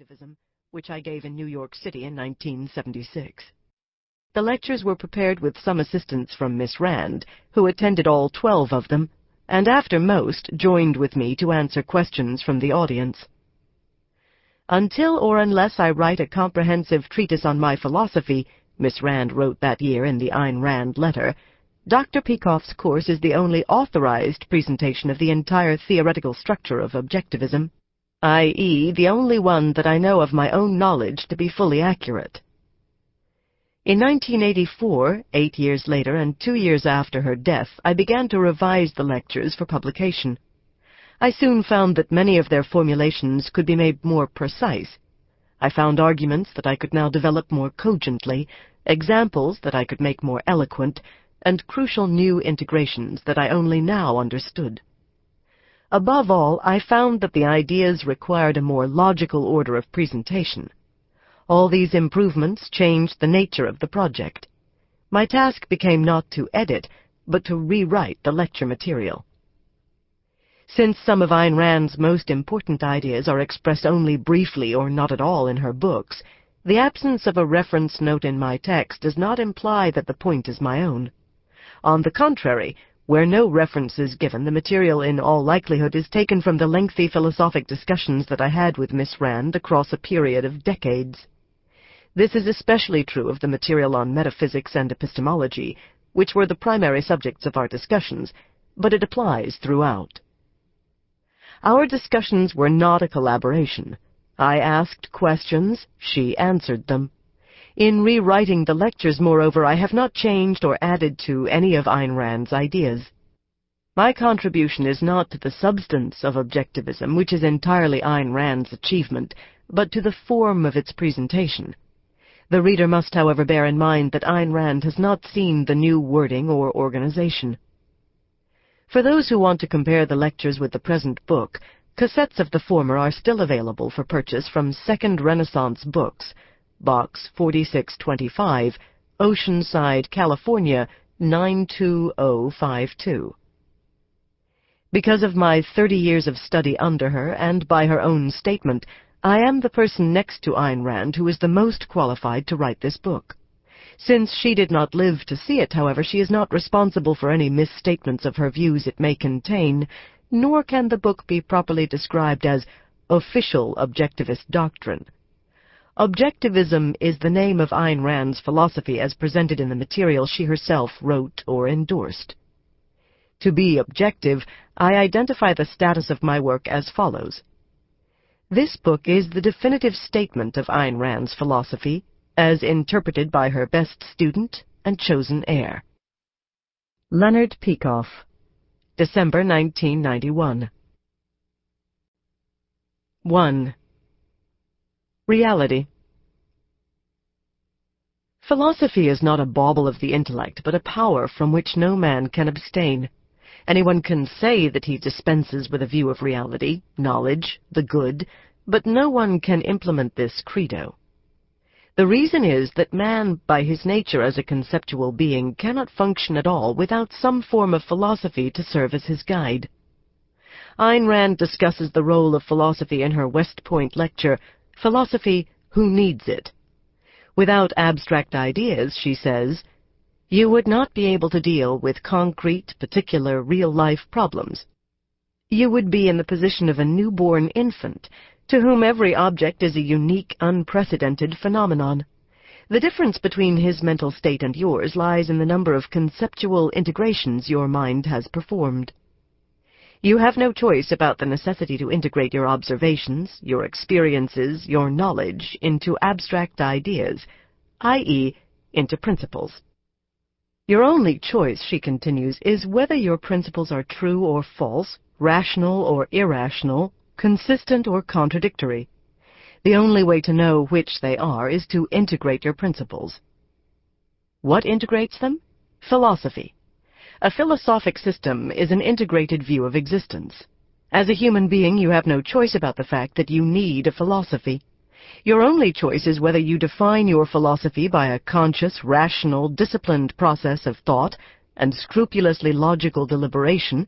Objectivism, which I gave in New York City in 1976. The lectures were prepared with some assistance from Miss Rand, who attended all 12 of them, and after most, joined with me to answer questions from the audience. Until or unless I write a comprehensive treatise on my philosophy, Miss Rand wrote that year in the Ayn Rand letter, Dr. Peikoff's course is the only authorized presentation of the entire theoretical structure of objectivism, i.e., the only one that I know of my own knowledge to be fully accurate. In 1984, 8 years later and 2 years after her death, I began to revise the lectures for publication. I soon found that many of their formulations could be made more precise. I found arguments that I could now develop more cogently, examples that I could make more eloquent, and crucial new integrations that I only now understood. Above all, I found that the ideas required a more logical order of presentation. All these improvements changed the nature of the project. My task became not to edit, but to rewrite the lecture material. Since some of Ayn Rand's most important ideas are expressed only briefly or not at all in her books, the absence of a reference note in my text does not imply that the point is my own. On the contrary, where no reference is given, the material in all likelihood is taken from the lengthy philosophic discussions that I had with Miss Rand across a period of decades. This is especially true of the material on metaphysics and epistemology, which were the primary subjects of our discussions, but it applies throughout. Our discussions were not a collaboration. I asked questions, she answered them. In rewriting the lectures, moreover, I have not changed or added to any of Ayn Rand's ideas. My contribution is not to the substance of objectivism, which is entirely Ayn Rand's achievement, but to the form of its presentation. The reader must, however, bear in mind that Ayn Rand has not seen the new wording or organization. For those who want to compare the lectures with the present book, cassettes of the former are still available for purchase from Second Renaissance Books, Box 4625, Oceanside, California, 92052. Because of my 30 years of study under her, and by her own statement, I am the person next to Ayn Rand who is the most qualified to write this book. Since she did not live to see it, however, she is not responsible for any misstatements of her views it may contain, nor can the book be properly described as official objectivist doctrine. Objectivism is the name of Ayn Rand's philosophy as presented in the material she herself wrote or endorsed. To be objective, I identify the status of my work as follows. This book is the definitive statement of Ayn Rand's philosophy, as interpreted by her best student and chosen heir. Leonard Peikoff, December 1991. 1. Reality. Philosophy is not a bauble of the intellect, but a power from which no man can abstain. Anyone can say that he dispenses with a view of reality, knowledge, the good, but no one can implement this credo. The reason is that man, by his nature as a conceptual being, cannot function at all without some form of philosophy to serve as his guide. Ayn Rand discusses the role of philosophy in her West Point lecture, Philosophy, Who Needs It? Without abstract ideas, she says, you would not be able to deal with concrete, particular, real-life problems. You would be in the position of a newborn infant, to whom every object is a unique, unprecedented phenomenon. The difference between his mental state and yours lies in the number of conceptual integrations your mind has performed. You have no choice about the necessity to integrate your observations, your experiences, your knowledge into abstract ideas, i.e., into principles. Your only choice, she continues, is whether your principles are true or false, rational or irrational, consistent or contradictory. The only way to know which they are is to integrate your principles. What integrates them? Philosophy. A philosophic system is an integrated view of existence. As a human being, you have no choice about the fact that you need a philosophy. Your only choice is whether you define your philosophy by a conscious, rational, disciplined process of thought and scrupulously logical deliberation,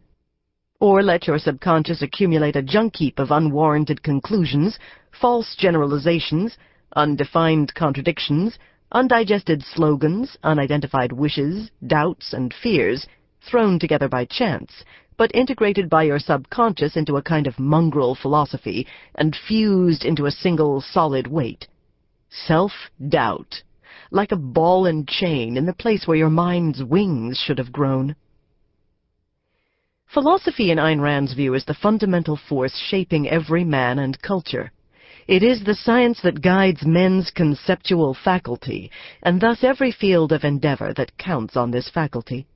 or let your subconscious accumulate a junk heap of unwarranted conclusions, false generalizations, undefined contradictions, undigested slogans, unidentified wishes, doubts, and fears, thrown together by chance, but integrated by your subconscious into a kind of mongrel philosophy and fused into a single solid weight. Self-doubt, like a ball and chain in the place where your mind's wings should have grown. Philosophy, in Ayn Rand's view, is the fundamental force shaping every man and culture. It is the science that guides men's conceptual faculty, and thus every field of endeavor that counts on this faculty.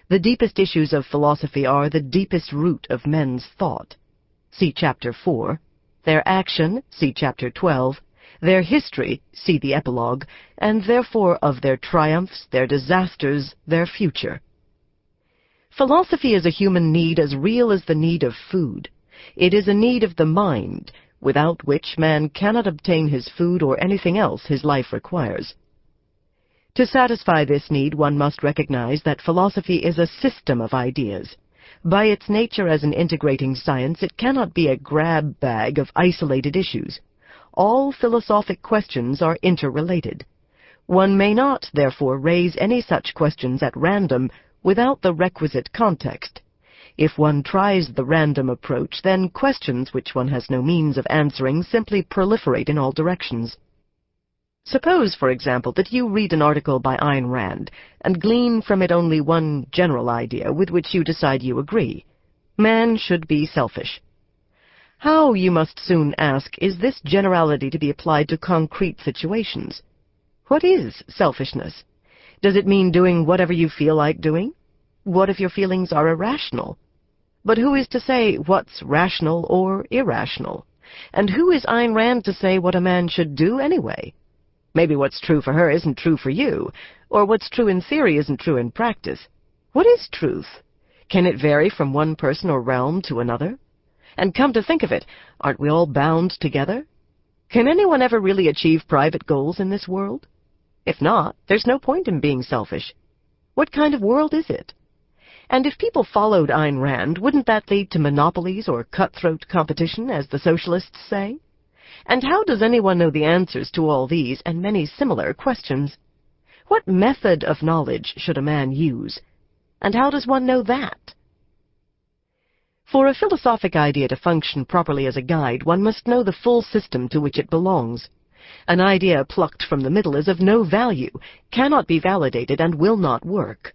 The deepest issues of philosophy are the deepest root of men's thought. See Chapter 4. Their action, see Chapter 12. Their history, see the epilogue, and therefore of their triumphs, their disasters, their future. Philosophy is a human need as real as the need of food. It is a need of the mind, without which man cannot obtain his food or anything else his life requires. To satisfy this need, one must recognize that philosophy is a system of ideas. By its nature as an integrating science, it cannot be a grab bag of isolated issues. All philosophic questions are interrelated. One may not, therefore, raise any such questions at random without the requisite context. If one tries the random approach, then questions which one has no means of answering simply proliferate in all directions. Suppose, for example, that you read an article by Ayn Rand and glean from it only one general idea with which you decide you agree. Man should be selfish. How, you must soon ask, is this generality to be applied to concrete situations? What is selfishness? Does it mean doing whatever you feel like doing? What if your feelings are irrational? But who is to say what's rational or irrational? And who is Ayn Rand to say what a man should do anyway? Maybe what's true for her isn't true for you, or what's true in theory isn't true in practice. What is truth? Can it vary from one person or realm to another? And come to think of it, aren't we all bound together? Can anyone ever really achieve private goals in this world? If not, there's no point in being selfish. What kind of world is it? And if people followed Ayn Rand, wouldn't that lead to monopolies or cutthroat competition, as the socialists say? And how does anyone know the answers to all these and many similar questions? What method of knowledge should a man use? And how does one know that? For a philosophic idea to function properly as a guide, one must know the full system to which it belongs. An idea plucked from the middle is of no value, cannot be validated, and will not work.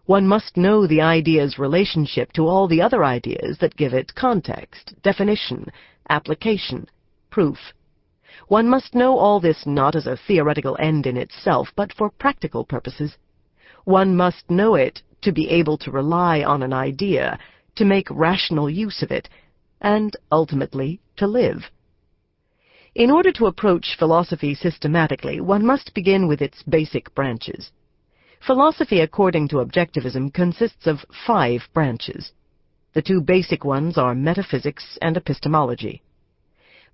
One must know the idea's relationship to all the other ideas that give it context, definition, application, proof. One must know all this not as a theoretical end in itself, but for practical purposes. One must know it to be able to rely on an idea, to make rational use of it, and, ultimately, to live. In order to approach philosophy systematically, one must begin with its basic branches. Philosophy, according to objectivism, consists of 5 branches. The 2 basic ones are metaphysics and epistemology.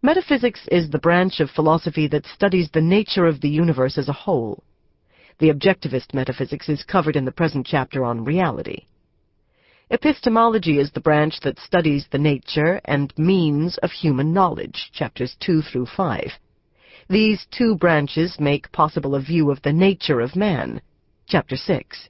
Metaphysics is the branch of philosophy that studies the nature of the universe as a whole. The objectivist metaphysics is covered in the present chapter on reality. Epistemology is the branch that studies the nature and means of human knowledge, chapters 2 through 5. These 2 branches make possible a view of the nature of man, chapter 6.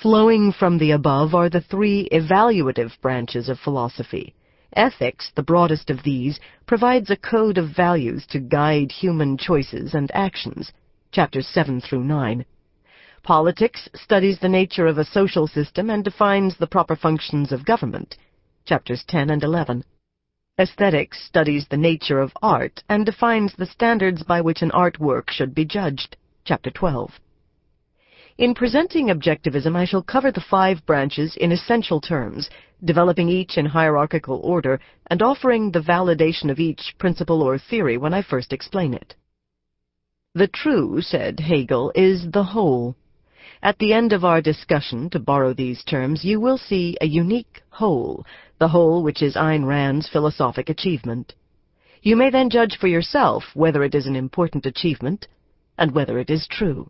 Flowing from the above are the 3 evaluative branches of philosophy. Ethics, the broadest of these, provides a code of values to guide human choices and actions, chapters 7 through 9. Politics studies the nature of a social system and defines the proper functions of government, chapters 10 and 11. Aesthetics studies the nature of art and defines the standards by which an artwork should be judged, chapter 12. In presenting objectivism, I shall cover the 5 branches in essential terms, developing each in hierarchical order and offering the validation of each principle or theory when I first explain it. The true, said Hegel, is the whole. At the end of our discussion, to borrow these terms, you will see a unique whole, the whole which is Ayn Rand's philosophic achievement. You may then judge for yourself whether it is an important achievement and whether it is true.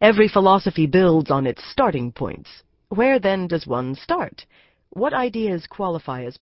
Every philosophy builds on its starting points. Where then does one start? What ideas qualify as